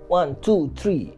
One, two, three.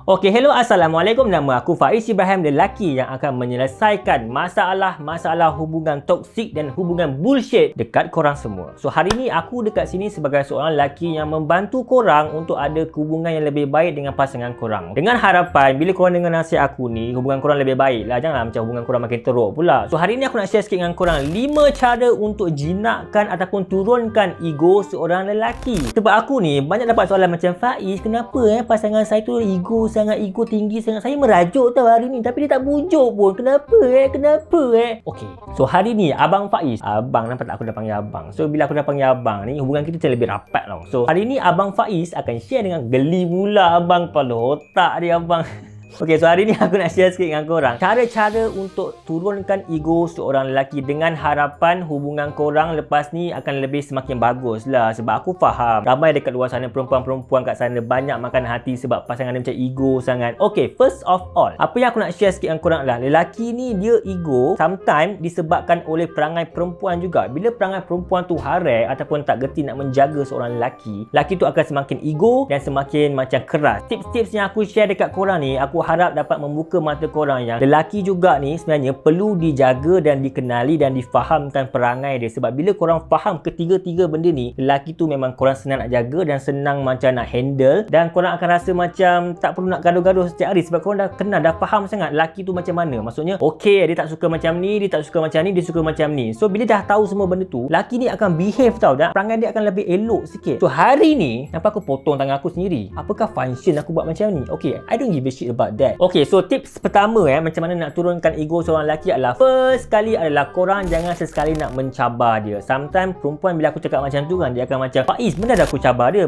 Okey, hello, Assalamualaikum. Nama aku Faiz Ibrahim, lelaki yang akan menyelesaikan masalah-masalah hubungan toksik dan hubungan bullshit dekat korang semua. So, hari ni aku dekat sini sebagai seorang lelaki yang membantu korang untuk ada hubungan yang lebih baik dengan pasangan korang. Dengan harapan, bila korang dengar nasihat aku ni, hubungan korang lebih baik lah. Janganlah macam hubungan korang makin teruk pula. So, hari ni aku nak share sikit dengan korang 5 cara untuk jinakkan ataupun turunkan ego seorang lelaki. Sebab aku ni banyak dapat soalan macam, Faiz, kenapa pasangan saya tu ego tinggi sangat. Saya merajuk tau hari ni, tapi dia tak bujuk pun. Kenapa? Okey. So hari ni Abang Faiz, abang nampak tak aku dah panggil abang. So bila aku dah panggil abang ni, hubungan kita macam lebih rapat tau. So hari ni Abang Faiz akan share dengan geli pula abang, kepala otak dia abang. Okey, so hari ni aku nak share sikit dengan korang cara-cara untuk turunkan ego seorang lelaki dengan harapan hubungan korang lepas ni akan lebih semakin bagus lah. Sebab aku faham ramai dekat luar sana, perempuan-perempuan kat sana banyak makan hati sebab pasangan dia macam ego sangat. Okey, first of all, apa yang aku nak share sikit dengan korang adalah lelaki ni dia ego sometimes disebabkan oleh perangai perempuan juga. Bila perangai perempuan tu harai ataupun tak gerti nak menjaga seorang lelaki, lelaki tu akan semakin ego dan semakin macam keras. Tips-tips yang aku share dekat korang ni, aku harap dapat membuka mata korang yang lelaki juga ni sebenarnya perlu dijaga dan dikenali dan difahamkan perangai dia. Sebab bila korang faham ketiga-tiga benda ni, lelaki tu memang korang senang nak jaga dan senang macam nak handle, dan korang akan rasa macam tak perlu nak gaduh-gaduh setiap hari sebab korang dah kenal, dah faham sangat lelaki tu macam mana. Maksudnya, okey, dia tak suka macam ni, dia tak suka macam ni, dia suka macam ni. So bila dah tahu semua benda tu, lelaki ni akan behave tau, dan perangai dia akan lebih elok sikit. So hari ni, nampak aku potong tangan aku sendiri. Apakah function aku buat macam ni? Okey, I don't give a shit about that. Okey, so tips pertama macam mana nak turunkan ego seorang lelaki adalah, first kali adalah korang jangan sesekali nak mencabar dia. Sometimes perempuan bila aku cakap macam tu kan, dia akan macam, Faiz, mana dah aku cabar dia?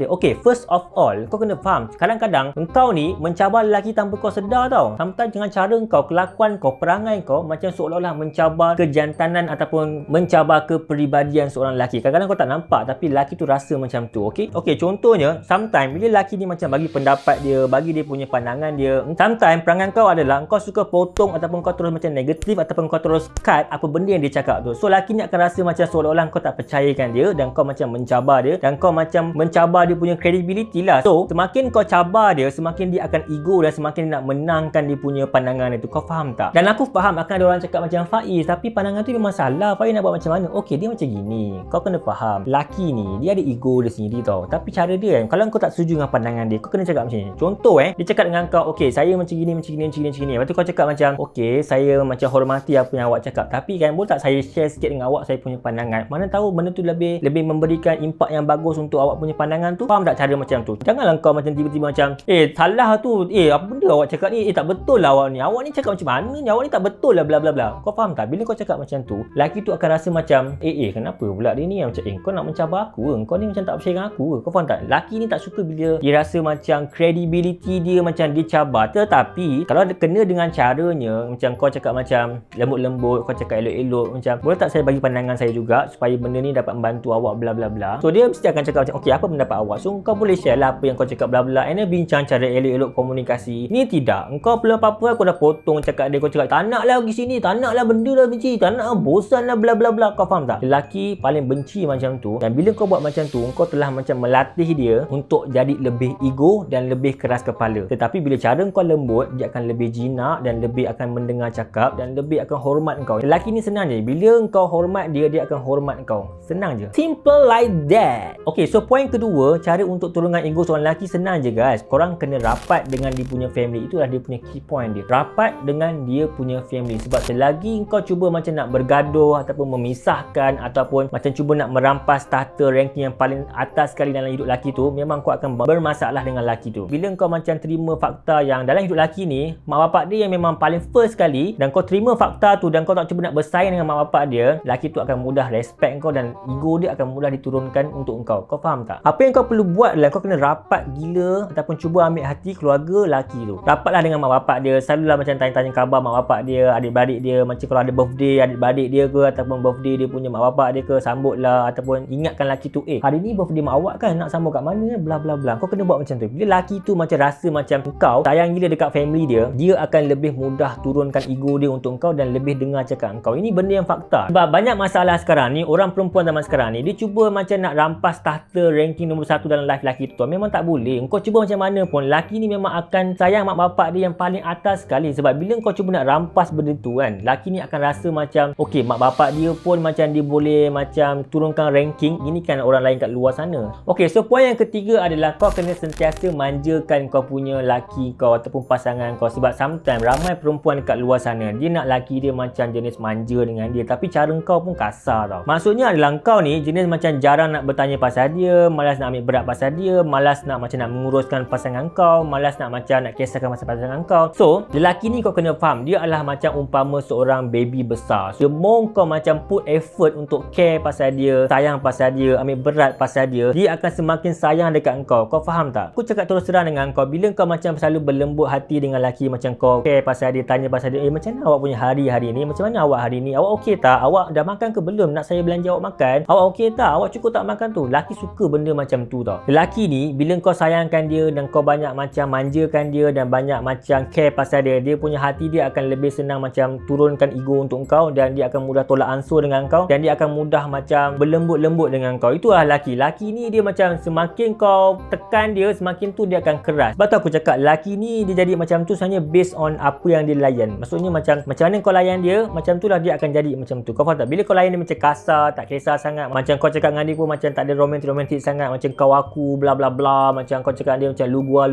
Okey, first of all, kau kena faham, kadang-kadang engkau ni mencabar lelaki tanpa kau sedar tau. Sometimes dengan cara engkau, kelakuan kau, perangai kau macam seolah-olah mencabar kejantanan ataupun mencabar kepribadian seorang lelaki. Kadang-kadang kau tak nampak tapi lelaki tu rasa macam tu. Okey, contohnya sometimes bila lelaki ni macam bagi pendapat dia, bagi dia punya pandangan dia, sometimes perangai kau adalah kau suka potong ataupun kau terus macam negatif ataupun kau terus cut apa benda yang dia cakap tu. So lelaki ni akan rasa macam seolah-olah kau tak percayakan dia dan kau macam mencabar dia dan kau macam mencabar dia punya credibility lah. So semakin kau cabar dia, semakin dia akan ego dan semakin dia nak menangkan dia punya pandangan itu. Kau faham tak? Dan aku faham akan ada orang cakap macam, Faiz, tapi pandangan tu memang salah, Faiz nak buat macam mana? Okey, dia macam gini, kau kena faham, lelaki ni dia ada ego dia sendiri tau. Tapi cara dia kalau kau tak setuju dengan pandangan dia, kau kena cakap macam ni. Contoh dia cakap dengan kau, okey, saya macam gini. Lepas tu kau cakap macam, okey, saya macam hormati apa yang awak cakap, tapi kan boleh tak saya share sikit dengan awak saya punya pandangan? Mana tahu benda tu lebih memberikan impak yang bagus untuk awak punya pandangan tu. Faham tak cara macam tu? Janganlah kau macam tiba-tiba macam, salah tu, apa benda awak cakap ni, tak betul lah awak ni cakap macam mana ni, awak ni tak betul lah, bla bla bla. Kau faham tak? Bila kau cakap macam tu, lelaki tu akan rasa macam, kenapa pula dia ni macam, kau nak mencabar aku ke? Kau ni macam tak percaya dengan aku ke? Kau faham tak? Lelaki ni tak suka bila dia rasa macam credibility dia macam dicabar. Tetapi kalau kena dengan caranya, macam kau cakap macam lembut-lembut, kau cakap elok-elok, macam boleh tak saya bagi pandangan saya juga supaya benda ni dapat membantu awak, bla bla bla. So dia mesti akan cakap macam, okey, apa pendapat awak? So kau boleh share lah apa yang kau cakap, bla bla, and bincang cara elok-elok komunikasi. Ni tidak, engkau belum apa-apa kau dah potong cakap dia, kau cakap tak nak lah pergi sini, tak nak lah benda lah benci, tak nak, bosan lah, bla bla bla. Kau faham tak? Lelaki paling benci macam tu, dan bila kau buat macam tu, kau telah macam melatih dia untuk jadi lebih ego dan lebih keras kepala. Tetapi bila cara kau lembut, dia akan lebih jinak dan lebih akan mendengar cakap dan lebih akan hormat kau. Lelaki ni senang je, bila kau hormat dia, dia akan hormat kau. Senang je, simple like that. Okay, so point kedua, cara untuk turunkan ego seorang lelaki senang je guys. Korang kena rapat dengan dia punya family. Itulah dia punya key point dia, rapat dengan dia punya family. Sebab selagi kau cuba macam nak bergaduh ataupun memisahkan ataupun macam cuba nak merampas tahta ranking yang paling atas sekali dalam hidup lelaki tu, memang kau akan bermasalah dengan lelaki tu. Bila kau macam terima fakta yang dalam hidup lelaki ni, mak bapak dia yang memang paling first sekali, dan kau terima fakta tu dan kau tak cuba nak bersaing dengan mak bapak dia, lelaki tu akan mudah respect kau dan ego dia akan mudah diturunkan untuk kau. Kau faham tak? Apa yang kau perlu buat adalah kau kena rapat gila ataupun cuba ambil hati keluarga lelaki tu. Rapatlah dengan mak bapak dia, selalulah macam tanya-tanya khabar mak bapak dia, adik-beradik dia, macam kalau ada birthday adik-beradik dia ke ataupun birthday dia punya mak bapak dia ke, sambutlah ataupun ingatkan lelaki tu, hari ni birthday mak awak kan, nak sambut kat mana, bla bla bla. Kau kena buat macam tu. Bila lelaki tu macam rasa macam kau sayang gila dekat family dia, dia akan lebih mudah turunkan ego dia untuk kau dan lebih dengar cakap kau. Ini benda yang fakta. Sebab banyak masalah sekarang ni, orang perempuan zaman sekarang ni, dia cuba macam nak rampas tahta ranking nombor 1 dalam life lelaki tu. Memang tak boleh. Kau cuba macam mana pun, lelaki ni memang akan sayang mak bapak dia yang paling atas sekali. Sebab bila kau cuba nak rampas benda tu kan, lelaki ni akan rasa macam okey, mak bapak dia pun macam dia boleh macam turunkan ranking. Ini kan orang lain kat luar sana. Okey, so poin yang ketiga adalah kau kena sentiasa manjakan kau punya laki kau ataupun pasangan kau. Sebab sometimes ramai perempuan kat luar sana, dia nak laki dia macam jenis manja dengan dia, tapi cara kau pun kasar tau. Maksudnya adalah kau ni jenis macam jarang nak bertanya pasal dia, malas nak ambil berat pasal dia, malas nak macam nak menguruskan pasangan kau, malas nak macam nak kisahkan pasal pasangan kau. So lelaki ni kau kena faham, dia adalah macam umpama seorang baby besar. The more kau macam put effort untuk care pasal dia, sayang pasal dia, ambil berat pasal dia, dia akan semakin sayang dekat kau. Kau faham tak? Aku cakap terus terang dengan kau, bila kau macam selalu berlembut hati dengan lelaki, macam kau care pasal dia, tanya pasal dia, macam mana awak punya hari ni, macam mana awak hari ni, awak okey tak, awak dah makan ke belum, nak saya belanja awak makan, awak okey tak, awak cukup tak makan tu. Lelaki suka benda macam tu tau. Lelaki ni bila kau sayangkan dia dan kau banyak macam manjakan dia dan banyak macam care pasal dia, dia punya hati dia akan lebih senang macam turunkan ego untuk kau, dan dia akan mudah tolak ansur dengan kau, dan dia akan mudah macam berlembut-lembut dengan kau. Itulah lelaki. Lelaki ni dia macam semakin kau tekan dia, semakin tu dia akan keras. Sebab tu aku cakap lelaki ni dia jadi macam tu sebenarnya based on apa yang dia layan. Maksudnya macam mana kau layan dia, macam tu lah dia akan jadi macam tu. Kau faham tak? Bila kau layan dia macam kasar, tak kisah sangat, macam kau cakap dengan dia pun macam tak ada romantik sangat, macam kau aku bla bla bla, macam kau cakap dia macam lu gua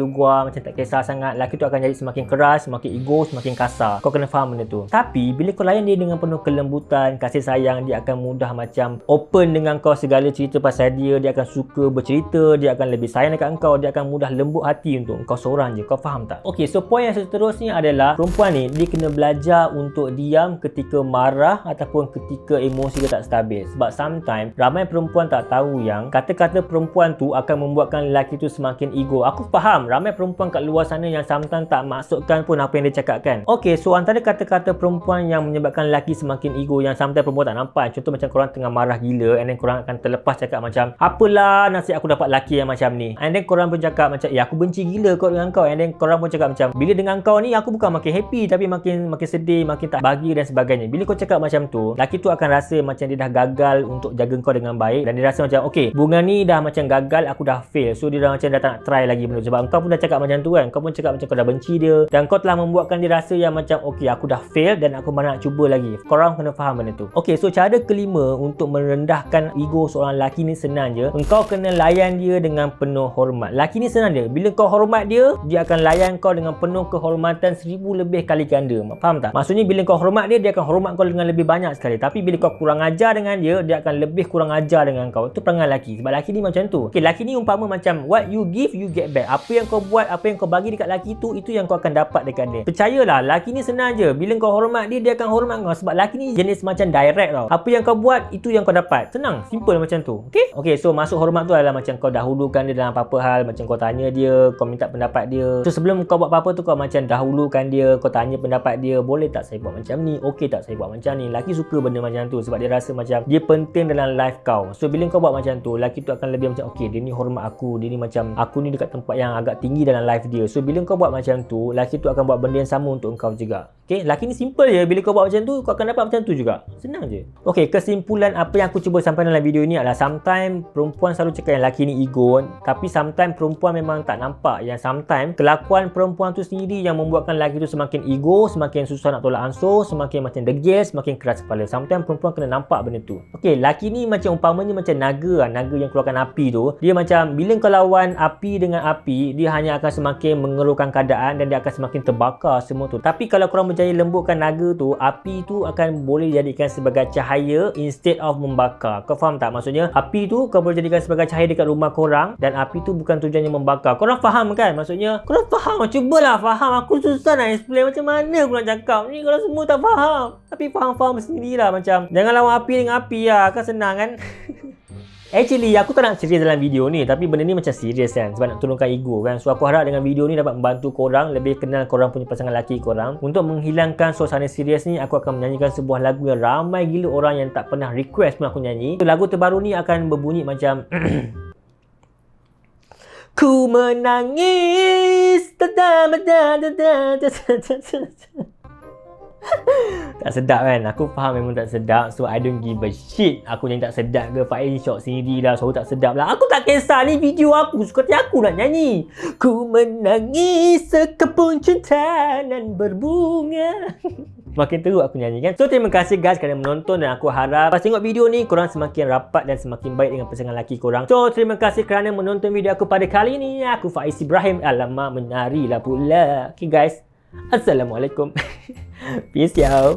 macam tak kisah sangat, lelaki tu akan jadi semakin keras, semakin ego, semakin kasar. Kau kena faham benda tu. Tapi bila kau layan dia dengan penuh kelembutan, kasih sayang, dia akan mudah macam open dengan kau segala cerita pasal dia, dia akan suka bercerita, dia akan lebih sayang dekat kau, dia akan mudah lembut hati untuk kau seorang je. Kau faham tak? Okey, so poin yang seterusnya adalah perempuan ni dia kena belajar untuk diam ketika marah ataupun ketika emosi dia tak stabil. Sebab sometimes ramai perempuan tak tahu yang kata-kata perempuan tu akan membuatkan lelaki tu semakin ego. Aku faham ramai perempuan kat luar sana yang sometimes tak maksudkan pun apa yang dia cakapkan. Okey, so antara kata-kata perempuan yang menyebabkan lelaki semakin ego yang sometimes perempuan tak nampak, contoh macam korang tengah marah gila and then korang akan terlepas cakap macam apalah nasib aku dapat lelaki yang macam ni, and then korang pun cakap macam aku benci gila kau dengan kau, and then korang pun cakap macam bila dengan kau ni aku bukan makin happy tapi makin sedih, makin tak bahagia dan sebagainya. Bila kau cakap macam tu, lelaki tu akan rasa macam dia dah gagal untuk jaga kau dengan baik, dan dia rasa macam okey, hubungan ni dah macam gagal, aku dah fail, so dia dah macam dah tak nak try lagi benda tu. Sebab kau pun dah cakap macam tu kan, kau pun cakap macam kau dah benci dia dan kau telah membuatkan dia rasa yang macam okey, aku dah fail dan aku mana nak cuba lagi. Korang kena faham benda tu. Okey, so cara kelima untuk merendahkan ego seorang lelaki ni senang je. Engkau kena layan dia dengan penuh hormat. Lelaki ni senang je. Bila kau hormat dia, dia akan layan kau dengan penuh kehormatan 1000 lebih kali ganda. Faham tak? Maksudnya bila kau hormat dia, dia akan hormat kau dengan lebih banyak sekali. Tapi bila kau kurang ajar dengan dia, dia akan lebih kurang ajar dengan kau. Itu perangai lelaki. Sebab lelaki ni macam tu. Okey, lelaki ni umpama macam what you give, you get back. Apa yang kau buat, apa yang kau bagi dekat lelaki tu, itu yang kau akan dapat dekat dia. Percayalah, lelaki ni senang je. Bila kau hormat dia, dia akan hormat kau. Sebab lelaki ni jenis macam direct tau. Apa yang kau buat, itu yang kau dapat. Senang. Simple macam tu. Okey? Okey, so masuk hormat tu adalah macam kau dahulukan dia dalam apa-apa hal. Macam kau tanya dia, kau minta pendapat dia. So sebelum kau buat apa-apa tu, kau macam dahulukan dia, kau tanya pendapat dia. Boleh tak saya buat macam ni? Okey tak saya buat macam ni? Lelaki suka benda macam tu sebab dia rasa macam dia penting dalam life kau. So bila kau buat macam tu, lelaki tu akan lebih macam okey, dia ni hormat aku, dia ni macam aku ni dekat tempat yang agak tinggi dalam life dia. So bila kau buat macam tu, lelaki tu akan buat benda yang sama untuk kau juga. Okey, lelaki ni simple je. Bila kau buat macam tu, kau akan dapat macam tu juga. Senang je. Okey, kesimpulan apa yang aku cuba sampaikan dalam video ini adalah sometimes perempuan selalu cakap yang lelaki ni ego, tapi sometimes perempuan memang tak nampak yang sometimes kelakuan perempuan tu sendiri yang membuatkan lelaki tu semakin ego, semakin susah nak tolak ansur, semakin macam degil, semakin keras kepala. Sometimes perempuan kena nampak benda tu. Okey, lelaki ni macam umpamanya macam naga lah. Naga yang keluarkan api tu, dia macam bila kau lawan api dengan api, dia hanya akan semakin mengerutkan keadaan dan dia akan semakin terbakar semua tu. Tapi kalau korang berjaya lembutkan naga tu, api tu akan boleh jadikan sebagai cahaya instead of membakar. Kau faham tak? Maksudnya api tu kau boleh jadikan sebagai cahaya dekat rumah korang, dan api tu bukan tujuannya membakar. Korang faham kan? Maksudnya korang faham, cubalah faham. Aku susah nak explain macam mana aku nak cakap ni kalau semua tak faham. Tapi faham-faham sendirilah. Macam jangan lawan api dengan api lah, kan senang kan? Actually, aku tak nak serius dalam video ni, tapi benda ni macam serius kan, sebab nak turunkan ego kan. So aku harap dengan video ni dapat membantu korang lebih kenal korang punya pasangan lelaki korang. Untuk menghilangkan suasana serius ni, aku akan menyanyikan sebuah lagu yang ramai gila orang yang tak pernah request pun aku nyanyi. So, lagu terbaru ni akan berbunyi macam Ku menangis. Tak sedap kan? Aku faham memang tak sedap. So I don't give a shit. Aku nyanyi tak sedap ke, Faiz shock sendiri lah, so tak sedap lah. Aku tak kisah, ni video aku. Suka hati aku nak nyanyi. Ku menangis sekepun cinta nan berbunga. Makin teruk aku nyanyi kan. So terima kasih guys kerana menonton, dan aku harap pas tengok video ni korang semakin rapat dan semakin baik dengan pasangan lelaki korang. So terima kasih kerana menonton video aku pada kali ni. Aku Faiz Ibrahim. Alamak, menari lah pula. Okay guys, Assalamualaikum. Peace out.